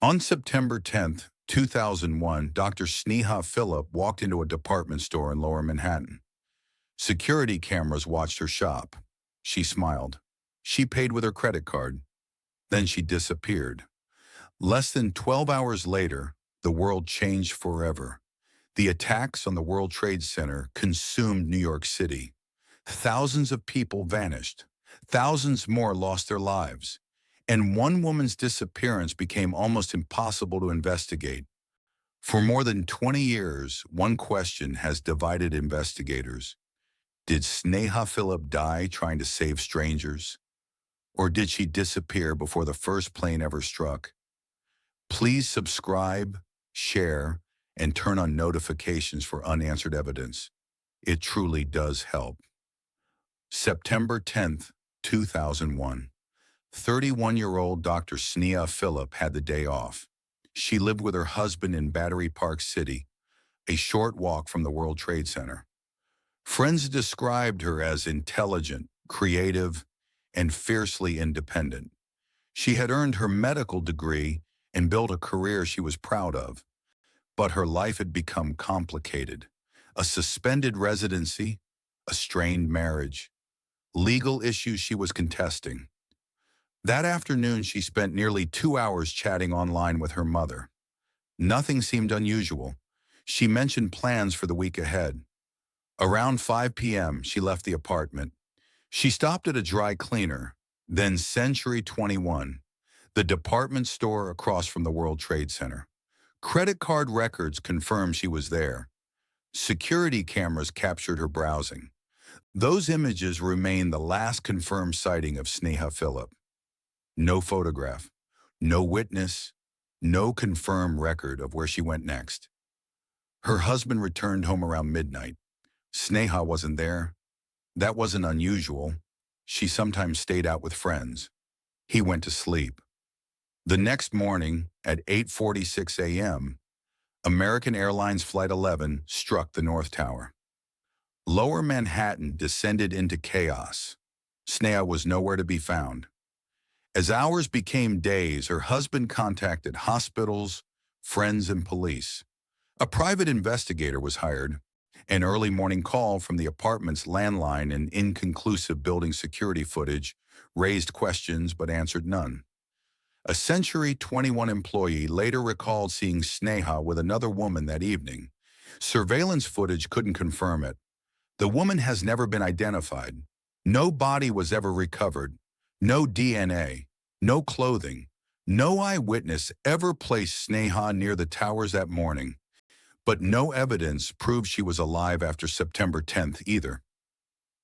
On September 10th, 2001, Dr. Sneha Philip walked into a department store in Lower Manhattan. Security cameras watched her shop. She smiled. She paid with her credit card. Then she disappeared. Less than 12 hours later, the world changed forever. The attacks on the World Trade Center consumed New York City. Thousands of people vanished. Thousands more lost their lives. And one woman's disappearance became almost impossible to investigate. For more than 20 years, one question has divided investigators. Did Sneha Philip die trying to save strangers? Or did she disappear before the first plane ever struck? Please subscribe, share, and turn on notifications for unanswered evidence. It truly does help. September 10th, 2001. 31-year-old Dr. Sneha Philip had the day off. She lived with her husband in Battery Park City, a short walk from the World Trade Center. Friends described her as intelligent, creative, and fiercely independent. She had earned her medical degree and built a career she was proud of. But her life had become complicated. A suspended residency, a strained marriage, legal issues she was contesting. That afternoon, she spent nearly 2 hours chatting online with her mother. Nothing seemed unusual. She mentioned plans for the week ahead. Around 5 p.m., she left the apartment. She stopped at a dry cleaner, then Century 21, the department store across from the World Trade Center. Credit card records confirmed she was there. Security cameras captured her browsing. Those images remain the last confirmed sighting of Sneha Philip. No photograph, no witness, no confirmed record of where she went next. Her husband returned home around midnight. Sneha wasn't there. That wasn't unusual. She sometimes stayed out with friends. He went to sleep. The next morning, at 8:46 a.m., American Airlines Flight 11 struck the North Tower. Lower Manhattan descended into chaos. Sneha was nowhere to be found. As hours became days, her husband contacted hospitals, friends, and police. A private investigator was hired. An early morning call from the apartment's landline and inconclusive building security footage raised questions but answered none. A Century 21 employee later recalled seeing Sneha with another woman that evening. Surveillance footage couldn't confirm it. The woman has never been identified. No body was ever recovered. No DNA, no clothing, no eyewitness ever placed Sneha near the towers that morning. But no evidence proved she was alive after September 10th either.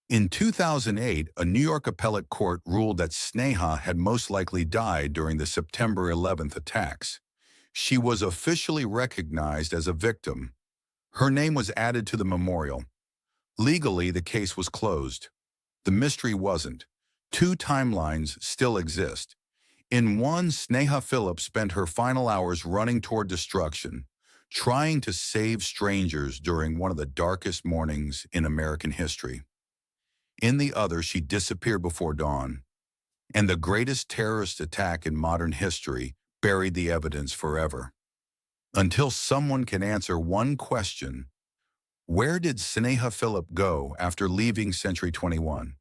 In 2008, a New York appellate court ruled that Sneha had most likely died during the September 11th attacks. She was officially recognized as a victim. Her name was added to the memorial. Legally, the case was closed. The mystery wasn't. Two timelines still exist. In one, Sneha Philip spent her final hours running toward destruction, trying to save strangers during one of the darkest mornings in American history. In the other, she disappeared before dawn, and the greatest terrorist attack in modern history buried the evidence forever. Until someone can answer one question, where did Sneha Philip go after leaving Century 21?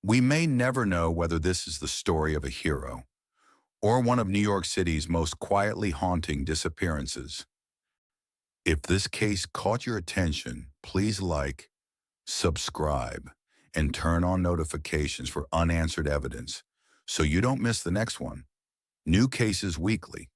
We may never know whether this is the story of a hero or one of New York City's most quietly haunting disappearances. If this case caught your attention, please like, subscribe, and turn on notifications for unanswered evidence so you don't miss the next one. New cases weekly.